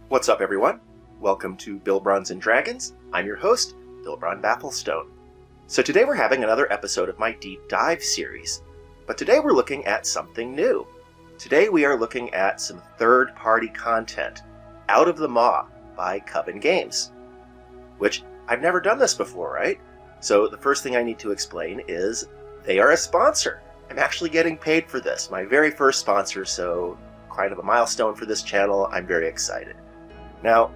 What's up, everyone? Welcome to Bilbrons and Dragons. I'm your host, Bilbron Bafflestone. So today we're having another episode of my Deep Dive series, but today we're looking at something new. Today we are looking at some third-party content, Out of the Maw by Coven Games, which I've never done this before, right? So the first thing I need to explain is they are a sponsor. I'm actually getting paid for this, my very first sponsor, so kind of a milestone for this channel. I'm very excited. Now,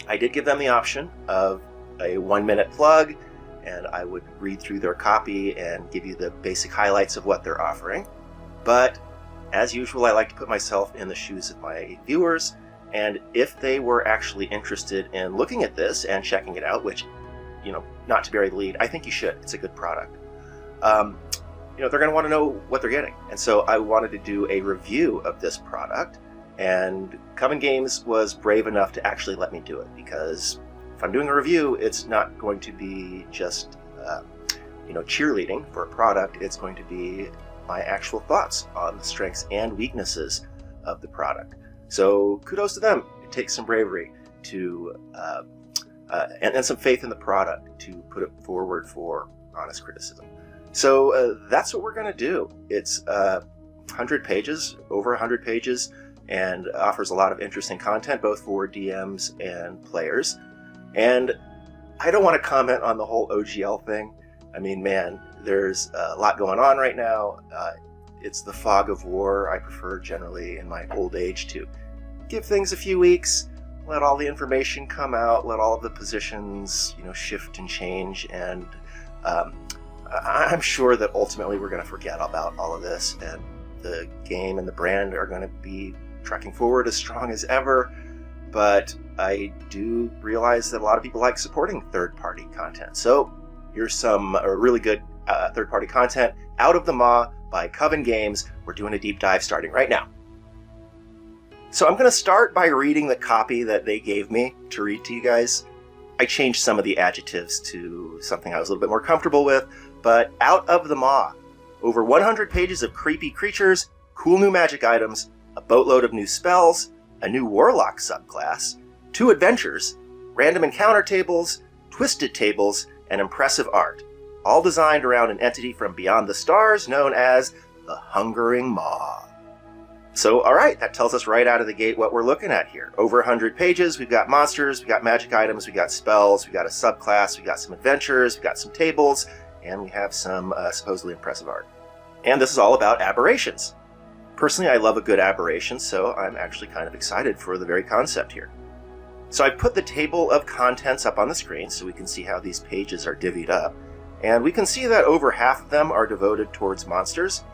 I did give them the option of a 1-minute plug, and I would read through their copy and give you the basic highlights of what they're offering. But as usual, I like to put myself in the shoes of my viewers, and if they were actually interested in looking at this and checking it out, which, not to bury the lead, I think you should. It's a good product. They're going to want to know what they're getting. And so I wanted to do a review of this product, and Coven Games was brave enough to actually let me do it, because if I'm doing a review, it's not going to be just, cheerleading for a product. It's going to be my actual thoughts on the strengths and weaknesses of the product. So kudos to them. It takes some bravery to, and some faith in the product to put it forward for honest criticism. So that's what we're going to do. It's 100 pages, over 100 pages, and offers a lot of interesting content, both for DMs and players. And I don't want to comment on the whole OGL thing. I mean, man, there's a lot going on right now. It's the fog of war. I prefer generally in my old age to give things a few weeks, let all the information come out, let all of the positions, shift and change, and I'm sure that ultimately we're going to forget about all of this, and the game and the brand are going to be trekking forward as strong as ever. But I do realize that a lot of people like supporting third-party content. So here's some really good third-party content, Out of the Maw by Coven Games. We're doing a deep dive starting right now. So I'm going to start by reading the copy that they gave me to read to you guys. I changed some of the adjectives to something I was a little bit more comfortable with, but Out of the Maw. Over 100 pages of creepy creatures, cool new magic items, a boatload of new spells, a new Warlock subclass, 2 adventures, random encounter tables, twisted tables, and impressive art, all designed around an entity from beyond the stars known as the Hungering Maw. So, alright, that tells us right out of the gate what we're looking at here. Over 100 pages, we've got monsters, we've got magic items, we've got spells, we've got a subclass, we've got some adventures, we've got some tables, and we have some supposedly impressive art. And this is all about aberrations. Personally, I love a good aberration, so I'm actually kind of excited for the very concept here. So I put the table of contents up on the screen so we can see how these pages are divvied up. And we can see that over half of them are devoted towards monsters.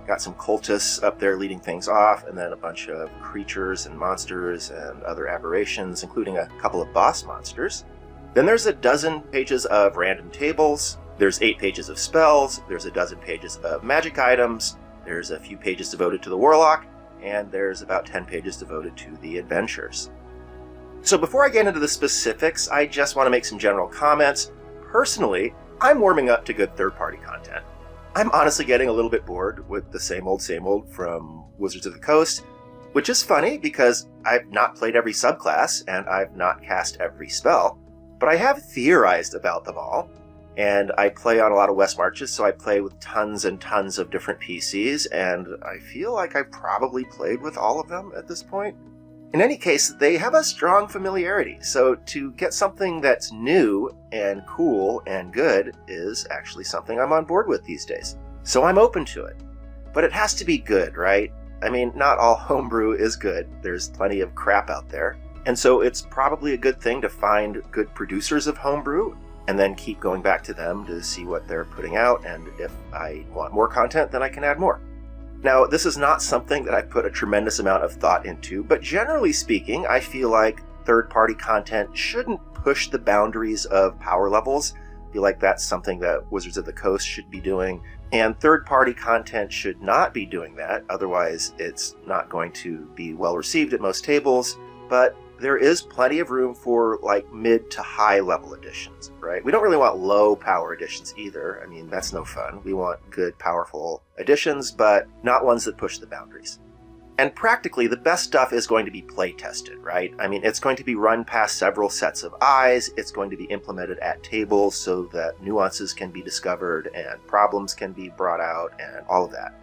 Got some cultists up there leading things off, and then a bunch of creatures and monsters and other aberrations, including a couple of boss monsters. Then there's a dozen pages of random tables, there's 8 pages of spells, there's a dozen pages of magic items, there's a few pages devoted to the Warlock, and there's about 10 pages devoted to the adventures. So before I get into the specifics, I just want to make some general comments. Personally, I'm warming up to good third-party content. I'm honestly getting a little bit bored with the same old from Wizards of the Coast, which is funny because I've not played every subclass and I've not cast every spell, but I have theorized about them all, and I play on a lot of West Marches, so I play with tons and tons of different PCs, and I feel like I've probably played with all of them at this point. In any case, they have a strong familiarity, so to get something that's new and cool and good is actually something I'm on board with these days. So I'm open to it. But it has to be good, right? I mean, not all homebrew is good. There's plenty of crap out there. And so it's probably a good thing to find good producers of homebrew and then keep going back to them to see what they're putting out, and if I want more content, then I can add more. Now, this is not something that I've put a tremendous amount of thought into, but generally speaking, I feel like third-party content shouldn't push the boundaries of power levels. I feel like that's something that Wizards of the Coast should be doing, and third-party content should not be doing that, otherwise it's not going to be well received at most tables, but there is plenty of room for like mid to high level editions, right? We don't really want low power editions either. I mean, that's no fun. We want good, powerful editions, but not ones that push the boundaries. And practically, the best stuff is going to be play tested, right? I mean, it's going to be run past several sets of eyes. It's going to be implemented at tables so that nuances can be discovered and problems can be brought out and all of that.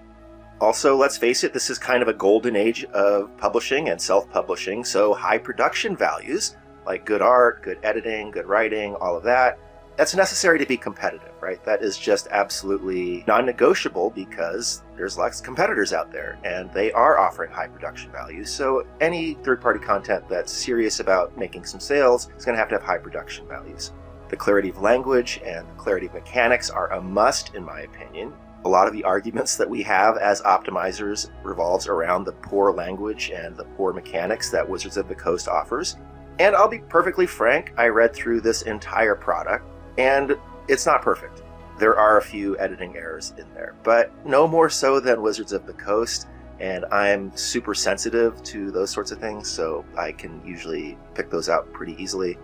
Also, let's face it, this is kind of a golden age of publishing and self-publishing, so high production values, like good art, good editing, good writing, all of that, that's necessary to be competitive, right? That is just absolutely non-negotiable because there's lots of competitors out there and they are offering high production values. So any third-party content that's serious about making some sales is going to have high production values. The clarity of language and the clarity of mechanics are a must, in my opinion. A lot of the arguments that we have as optimizers revolves around the poor language and the poor mechanics that Wizards of the Coast offers. And I'll be perfectly frank, I read through this entire product, and it's not perfect. There are a few editing errors in there, but no more so than Wizards of the Coast, and I'm super sensitive to those sorts of things, so I can usually pick those out pretty easily.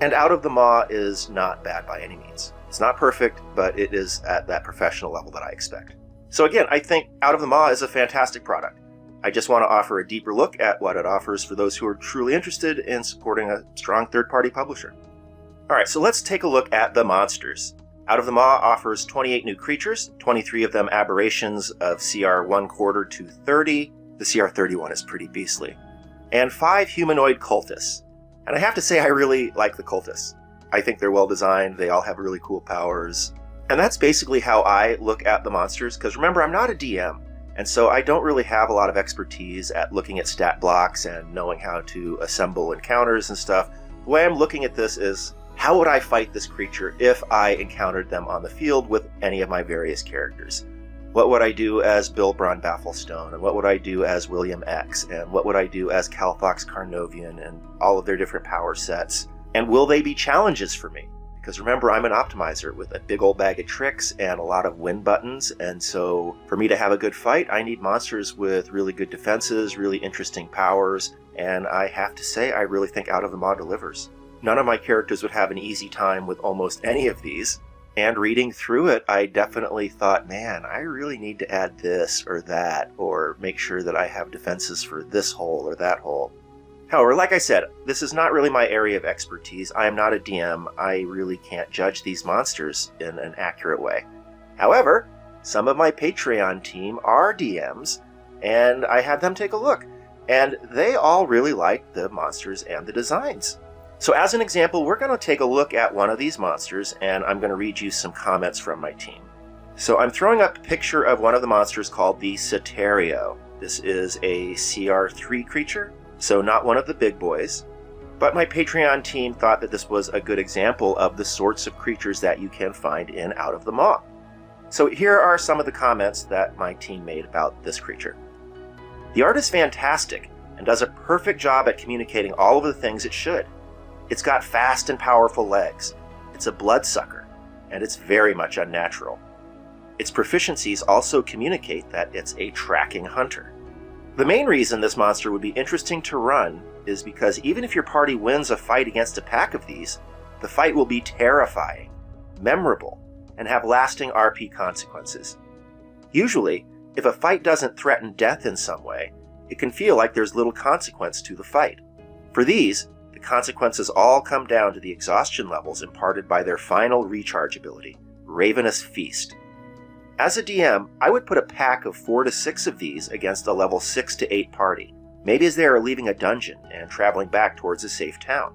And Out of the Maw is not bad by any means. It's not perfect, but it is at that professional level that I expect. So again, I think Out of the Maw is a fantastic product. I just want to offer a deeper look at what it offers for those who are truly interested in supporting a strong third-party publisher. Alright, so let's take a look at the monsters. Out of the Maw offers 28 new creatures, 23 of them aberrations of CR 1/4 to 30. The CR 31 is pretty beastly. And 5 humanoid cultists. And I have to say I really like the cultists. I think they're well designed, they all have really cool powers. And that's basically how I look at the monsters, because remember, I'm not a DM, and so I don't really have a lot of expertise at looking at stat blocks and knowing how to assemble encounters and stuff. The way I'm looking at this is, how would I fight this creature if I encountered them on the field with any of my various characters? What would I do as Bilbron Bafflestone? And what would I do as William X? And what would I do as Calthox Carnovian and all of their different power sets? And will they be challenges for me? Because remember, I'm an optimizer with a big old bag of tricks and a lot of win buttons, and so for me to have a good fight, I need monsters with really good defenses, really interesting powers, and I have to say, I really think Out of the Maw delivers. None of my characters would have an easy time with almost any of these, and reading through it, I definitely thought, man, I really need to add this or that, or make sure that I have defenses for this hole or that hole. However, like I said, this is not really my area of expertise. I am not a DM. I really can't judge these monsters in an accurate way. However, some of my Patreon team are DMs, and I had them take a look, and they all really liked the monsters and the designs. So as an example, we're going to take a look at one of these monsters, and I'm going to read you some comments from my team. So I'm throwing up a picture of one of the monsters called the Ceterio. This is a CR3 creature. So not one of the big boys, but my Patreon team thought that this was a good example of the sorts of creatures that you can find in Out of the Maw. So here are some of the comments that my team made about this creature. The art is fantastic and does a perfect job at communicating all of the things it should. It's got fast and powerful legs, it's a bloodsucker, and it's very much unnatural. Its proficiencies also communicate that it's a tracking hunter. The main reason this monster would be interesting to run is because even if your party wins a fight against a pack of these, the fight will be terrifying, memorable, and have lasting RP consequences. Usually, if a fight doesn't threaten death in some way, it can feel like there's little consequence to the fight. For these, the consequences all come down to the exhaustion levels imparted by their final recharge ability, Ravenous Feast. As a DM, I would put a pack of 4 to 6 of these against a level 6 to 8 party, maybe as they are leaving a dungeon and traveling back towards a safe town.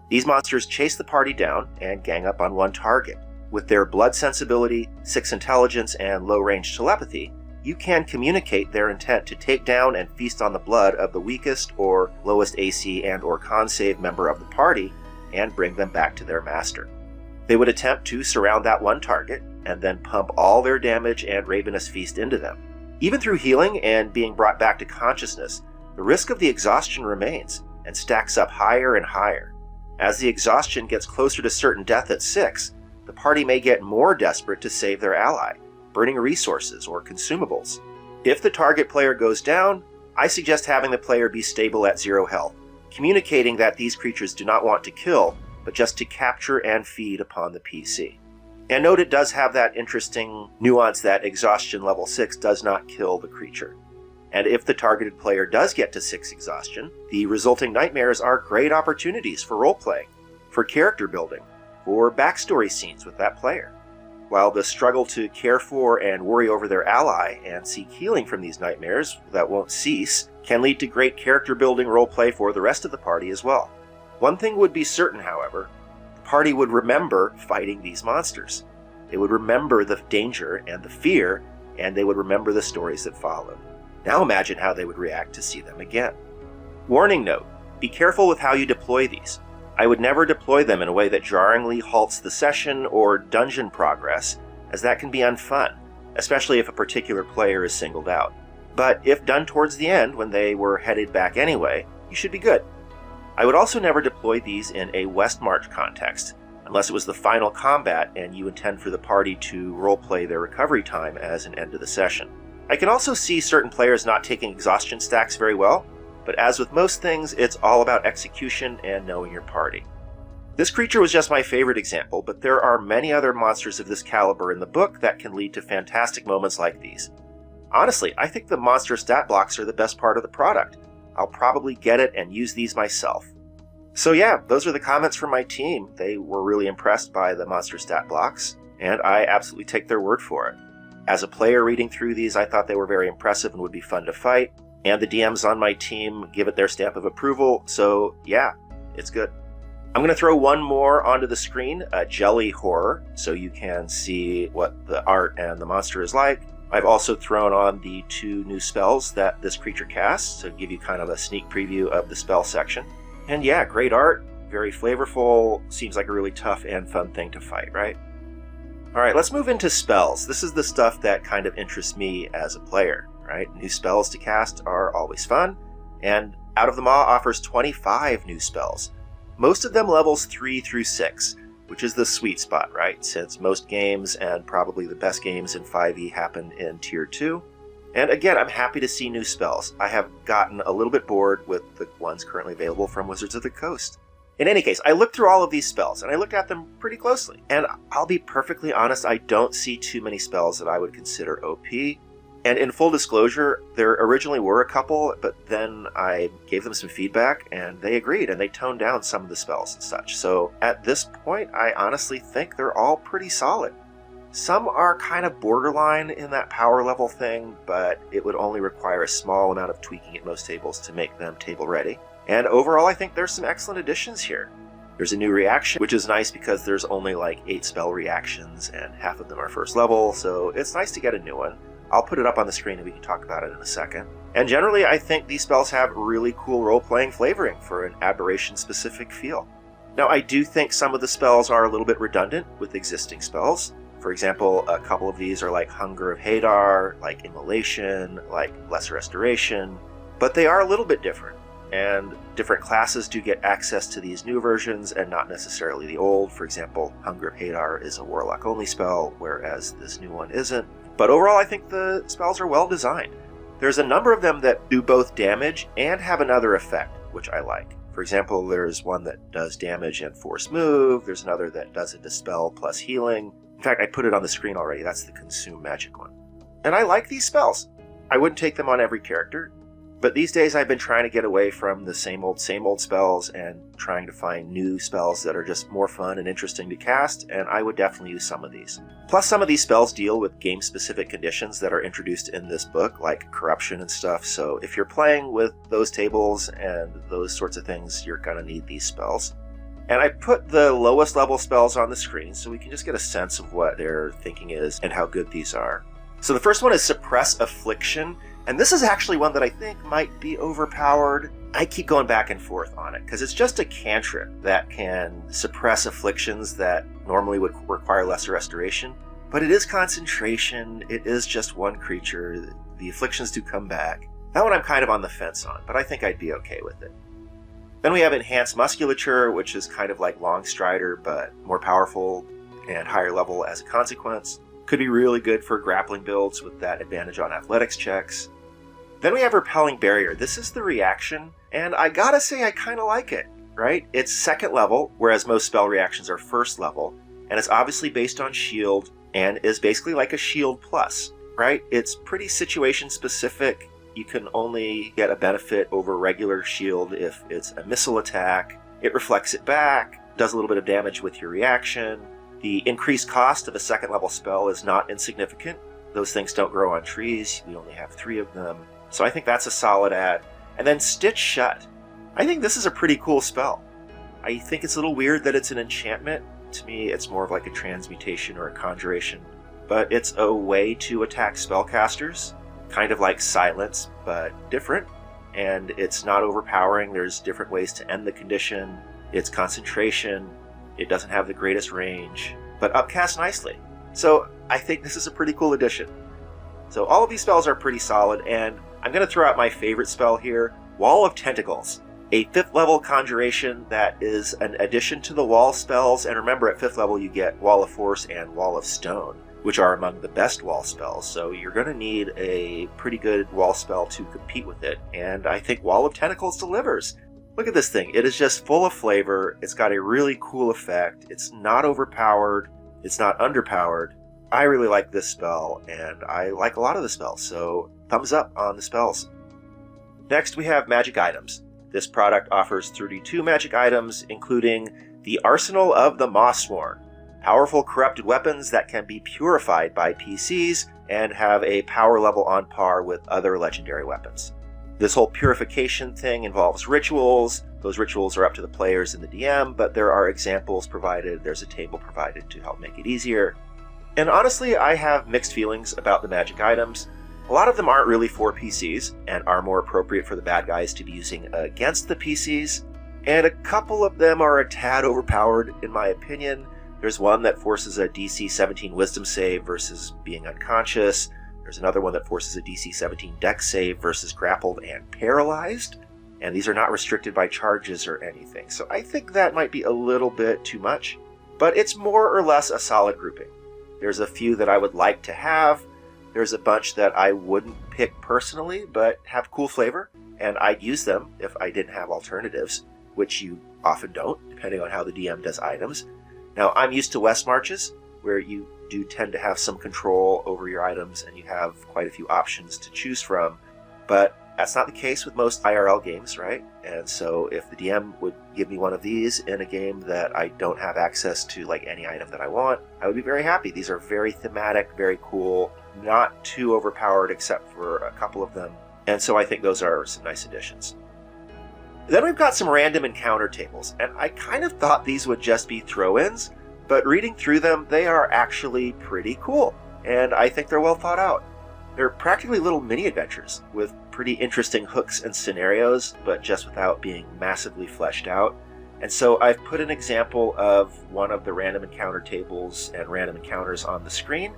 These monsters chase the party down and gang up on one target. With their blood sensibility, 6 intelligence, and low-range telepathy, you can communicate their intent to take down and feast on the blood of the weakest or lowest AC and or con save member of the party and bring them back to their master. They would attempt to surround that one target and then pump all their damage and Ravenous Feast into them. Even through healing and being brought back to consciousness, the risk of the exhaustion remains and stacks up higher and higher. As the exhaustion gets closer to certain death at 6, the party may get more desperate to save their ally, burning resources or consumables. If the target player goes down, I suggest having the player be stable at 0 health, communicating that these creatures do not want to kill, but just to capture and feed upon the PC. And note it does have that interesting nuance that exhaustion level 6 does not kill the creature. And if the targeted player does get to 6 exhaustion, the resulting nightmares are great opportunities for role-playing, for character building, for backstory scenes with that player. While the struggle to care for and worry over their ally and seek healing from these nightmares that won't cease can lead to great character building roleplay for the rest of the party as well. One thing would be certain, however, the party would remember fighting these monsters. They would remember the danger and the fear, and they would remember the stories that followed. Now imagine how they would react to see them again. Warning note, be careful with how you deploy these. I would never deploy them in a way that jarringly halts the session or dungeon progress, as that can be unfun, especially if a particular player is singled out. But if done towards the end, when they were headed back anyway, you should be good. I would also never deploy these in a West March context, unless it was the final combat and you intend for the party to roleplay their recovery time as an end of the session. I can also see certain players not taking exhaustion stacks very well, but as with most things, it's all about execution and knowing your party. This creature was just my favorite example, but there are many other monsters of this caliber in the book that can lead to fantastic moments like these. Honestly, I think the monster stat blocks are the best part of the product. I'll probably get it and use these myself. So yeah, those are the comments from my team. They were really impressed by the monster stat blocks, and I absolutely take their word for it. As a player reading through these, I thought they were very impressive and would be fun to fight, and the DMs on my team give it their stamp of approval, so yeah, it's good. I'm going to throw one more onto the screen, a jelly horror, so you can see what the art and the monster is like. I've also thrown on the 2 new spells that this creature casts, to give you kind of a sneak preview of the spell section. And yeah, great art, very flavorful, seems like a really tough and fun thing to fight, right? Alright, let's move into spells. This is the stuff that kind of interests me as a player, right? New spells to cast are always fun, and Out of the Maw offers 25 new spells. Most of them levels 3 through 6, which is the sweet spot, right? Since most games, and probably the best games in 5e, happen in Tier 2. And again, I'm happy to see new spells. I have gotten a little bit bored with the ones currently available from Wizards of the Coast. In any case, I looked through all of these spells, and I looked at them pretty closely. And I'll be perfectly honest, I don't see too many spells that I would consider OP. And in full disclosure, there originally were a couple, but then I gave them some feedback, and they agreed, and they toned down some of the spells and such. So at this point, I honestly think they're all pretty solid. Some are kind of borderline in that power level thing, but it would only require a small amount of tweaking at most tables to make them table ready. And overall, I think there's some excellent additions here. There's a new reaction, which is nice because there's only like 8 spell reactions, and half of them are first level, so it's nice to get a new one. I'll put it up on the screen and we can talk about it in a second. And generally, I think these spells have really cool role-playing flavoring for an aberration-specific feel. Now, I do think some of the spells are a little bit redundant with existing spells. For example, a couple of these are like Hunger of Hadar, like Immolation, like Lesser Restoration, but they are a little bit different. And different classes do get access to these new versions and not necessarily the old. For example, Hunger of Hadar is a Warlock-only spell, whereas this new one isn't. But overall, I think the spells are well designed. There's a number of them that do both damage and have another effect, which I like. For example, there's one that does damage and force move. There's another that does a dispel plus healing. In fact, I put it on the screen already. That's the consume magic one. And I like these spells. I wouldn't take them on every character, but these days I've been trying to get away from the same old spells and trying to find new spells that are just more fun and interesting to cast, and I would definitely use some of these. Plus, some of these spells deal with game-specific conditions that are introduced in this book, like corruption and stuff, so if you're playing with those tables and those sorts of things, you're going to need these spells. And I put the lowest level spells on the screen so we can just get a sense of what their thinking is and how good these are. So the first one is Suppress Affliction, and this is actually one that I think might be overpowered. I keep going back and forth on it, because it's just a cantrip that can suppress afflictions that normally would require lesser restoration. But it is concentration, it is just one creature, the afflictions do come back. That one I'm kind of on the fence on, but I think I'd be okay with it. Then we have Enhanced Musculature, which is kind of like Long Strider, but more powerful and higher level as a consequence. Could be really good for grappling builds with that advantage on athletics checks. Then we have Repelling Barrier. This is the reaction, and I gotta say I kind of like it, right? It's second level, whereas most spell reactions are first level, and it's obviously based on shield, and is basically like a shield plus, right? It's pretty situation specific. You can only get a benefit over regular shield if it's a missile attack. It reflects it back, does a little bit of damage with your reaction. The increased cost of a second level spell is not insignificant. Those things don't grow on trees. We only have 3 of them. So I think that's a solid add. And then Stitch Shut. I think this is a pretty cool spell. I think it's a little weird that it's an enchantment. To me, it's more of like a transmutation or a conjuration. But it's a way to attack spellcasters. Kind of like Silence, but different. And it's not overpowering. There's different ways to end the condition. It's concentration. It doesn't have the greatest range, but upcast nicely. So I think this is a pretty cool addition. So all of these spells are pretty solid, and I'm going to throw out my favorite spell here, Wall of Tentacles. A 5th level conjuration that is an addition to the wall spells, and remember at 5th level you get Wall of Force and Wall of Stone, which are among the best wall spells, so you're going to need a pretty good wall spell to compete with it, and I think Wall of Tentacles delivers. Look at this thing. It is just full of flavor. It's got a really cool effect. It's not overpowered. It's not underpowered. I really like this spell, and I like a lot of the spells, so thumbs up on the spells. Next, we have magic items. This product offers 32 magic items, including the Arsenal of the Mossworn, powerful corrupted weapons that can be purified by PCs and have a power level on par with other legendary weapons. This whole purification thing involves rituals. Those rituals are up to the players and the DM, but there are examples provided. There's a table provided to help make it easier. And honestly, I have mixed feelings about the magic items. A lot of them aren't really for PCs and are more appropriate for the bad guys to be using against the PCs. And a couple of them are a tad overpowered, in my opinion. There's one that forces a DC 17 Wisdom save versus being unconscious. There's another one that forces a DC 17 Dex save versus grappled and paralyzed. And these are not restricted by charges or anything. So I think that might be a little bit too much. But it's more or less a solid grouping. There's a few that I would like to have. There's a bunch that I wouldn't pick personally, but have cool flavor. And I'd use them if I didn't have alternatives, which you often don't, depending on how the DM does items. Now, I'm used to West Marches, where you do tend to have some control over your items and you have quite a few options to choose from, but that's not the case with most IRL games, right? And so if the DM would give me one of these in a game that I don't have access to like any item that I want, I would be very happy. These are very thematic, very cool, not too overpowered except for a couple of them, and so I think those are some nice additions. Then we've got some random encounter tables, and I kind of thought these would just be throw-ins, but reading through them, they are actually pretty cool, and I think they're well thought out. They're practically little mini-adventures with pretty interesting hooks and scenarios, but just without being massively fleshed out. And so I've put an example of one of the random encounter tables and random encounters on the screen.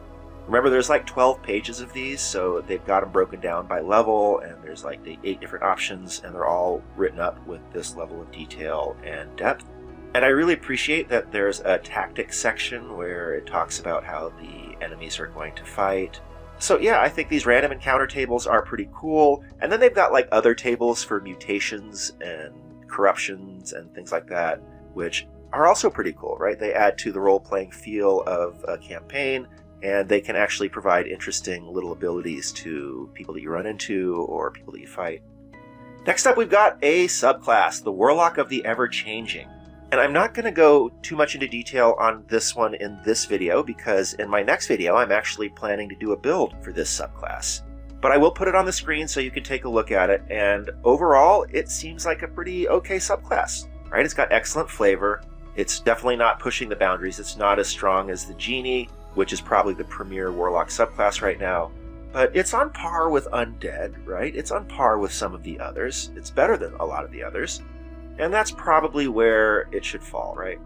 Remember, there's like 12 pages of these, so they've got them broken down by level, and there's like 8 different options, and they're all written up with this level of detail and depth. And I really appreciate that there's a tactics section where it talks about how the enemies are going to fight. So yeah, I think these random encounter tables are pretty cool. And then they've got like other tables for mutations and corruptions and things like that, which are also pretty cool, right? They add to the role-playing feel of a campaign, and they can actually provide interesting little abilities to people that you run into or people that you fight. Next up, we've got a subclass, the Warlock of the Ever-Changing. And I'm not going to go too much into detail on this one in this video, because in my next video I'm actually planning to do a build for this subclass. But I will put it on the screen so you can take a look at it, and overall it seems like a pretty okay subclass. Right? It's got excellent flavor. It's definitely not pushing the boundaries. It's not as strong as the Genie, which is probably the premier Warlock subclass right now. But it's on par with Undead, right? It's on par with some of the others. It's better than a lot of the others. And that's probably where it should fall, right?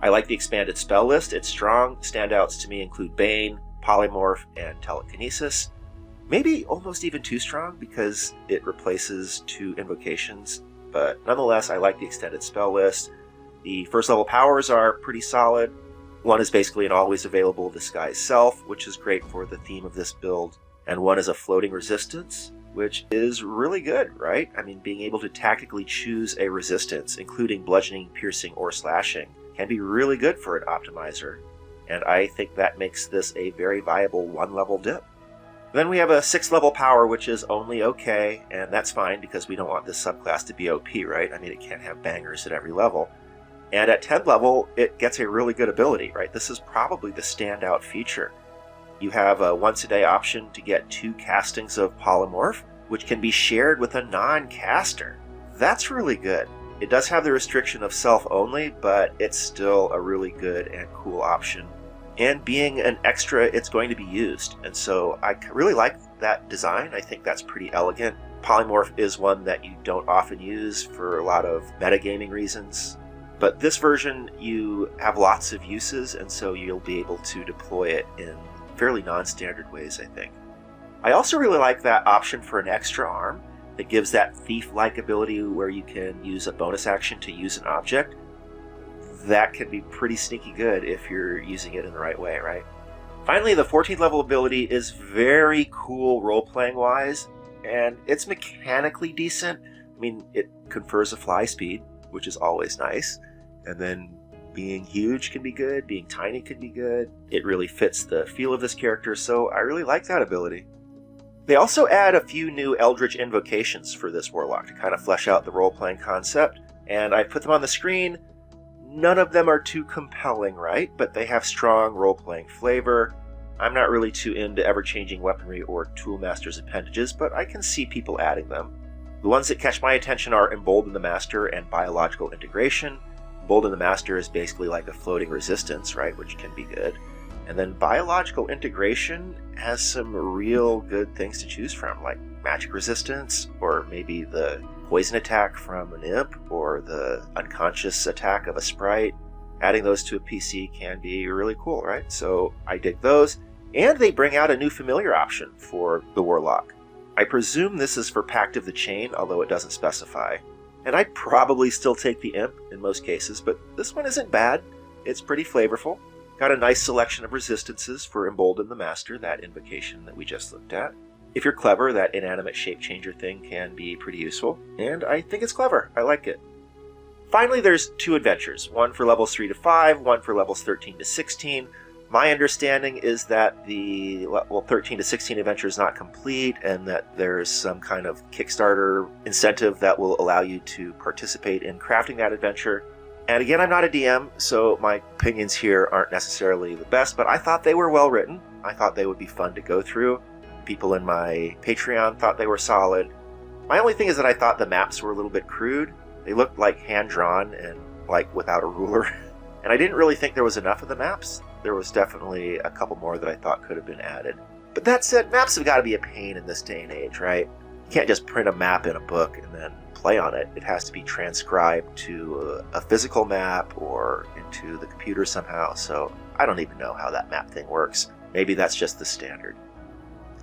I like the expanded spell list. It's strong. Standouts to me include Bane, Polymorph, and Telekinesis. Maybe almost even too strong because it replaces 2 Invocations. But nonetheless, I like the extended spell list. The first level powers are pretty solid. One is basically an always available Disguise Self, which is great for the theme of this build. And one is a floating resistance, which is really good, right? I mean, being able to tactically choose a resistance, including bludgeoning, piercing, or slashing, can be really good for an optimizer. And I think that makes this a very viable 1-level dip. Then we have a 6th level power, which is only okay, and that's fine because we don't want this subclass to be OP, right? I mean, it can't have bangers at every level. And at 10th level, it gets a really good ability, right? This is probably the standout feature. You have a once-a-day option to get 2 castings of Polymorph, which can be shared with a non-caster. That's really good. It does have the restriction of self only, but it's still a really good and cool option. And being an extra, it's going to be used. And so I really like that design. I think that's pretty elegant. Polymorph is one that you don't often use for a lot of metagaming reasons. But this version, you have lots of uses, and so you'll be able to deploy it in fairly non-standard ways, I think. I also really like that option for an extra arm that gives that thief-like ability where you can use a bonus action to use an object. That can be pretty sneaky good if you're using it in the right way, right? Finally, the 14th level ability is very cool role-playing wise, and it's mechanically decent. I mean, it confers a fly speed, which is always nice, and then being huge can be good, being tiny can be good. It really fits the feel of this character, so I really like that ability. They also add a few new Eldritch Invocations for this Warlock to kind of flesh out the role-playing concept, and I put them on the screen. None of them are too compelling, right? But they have strong role-playing flavor. I'm not really too into ever-changing weaponry or Toolmaster's appendages, but I can see people adding them. The ones that catch my attention are Embolden the Master and Biological Integration. Embolden the Master is basically like a floating resistance, right, which can be good. And then Biological Integration has some real good things to choose from, like magic resistance, or maybe the poison attack from an imp, or the unconscious attack of a sprite. Adding those to a PC can be really cool, right? So I dig those. And they bring out a new familiar option for the Warlock. I presume this is for Pact of the Chain, although it doesn't specify. And I'd probably still take the imp in most cases, but this one isn't bad. It's pretty flavorful. Got a nice selection of resistances for Embolden the Master, that invocation that we just looked at. If you're clever, that inanimate shape changer thing can be pretty useful, and I think it's clever. I like it. Finally, there's 2 adventures, one for levels 3 to 5, one for levels 13 to 16. My understanding is that the 13 to 16 adventure is not complete, and that there's some kind of Kickstarter incentive that will allow you to participate in crafting that adventure. And again, I'm not a DM, so my opinions here aren't necessarily the best, but I thought they were well written. I thought they would be fun to go through. People in my Patreon thought they were solid. My only thing is that I thought the maps were a little bit crude. They looked like hand-drawn and like without a ruler. And I didn't really think there was enough of the maps. There was definitely a couple more that I thought could have been added. But that said, maps have got to be a pain in this day and age, right? You can't just print a map in a book and then play on it. It has to be transcribed to a physical map or into the computer somehow, so I don't even know how that map thing works. Maybe that's just the standard.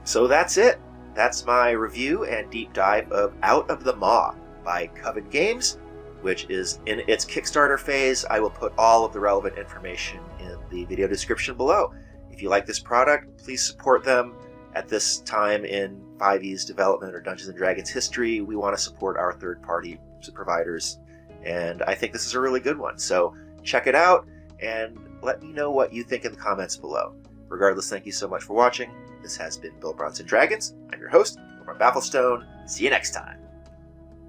So that's it. That's my review and deep dive of Out of the Maw by Coven Games, which is in its Kickstarter phase. I will put all of the relevant information in the video description below. If you like this product, please support them. At this time in 5e's development or Dungeons & Dragons history, we want to support our third-party providers, and I think this is a really good one. So check it out, and let me know what you think in the comments below. Regardless, thank you so much for watching. This has been Build Bronze & Dragons. I'm your host, Bill Bron Bafflestone. See you next time.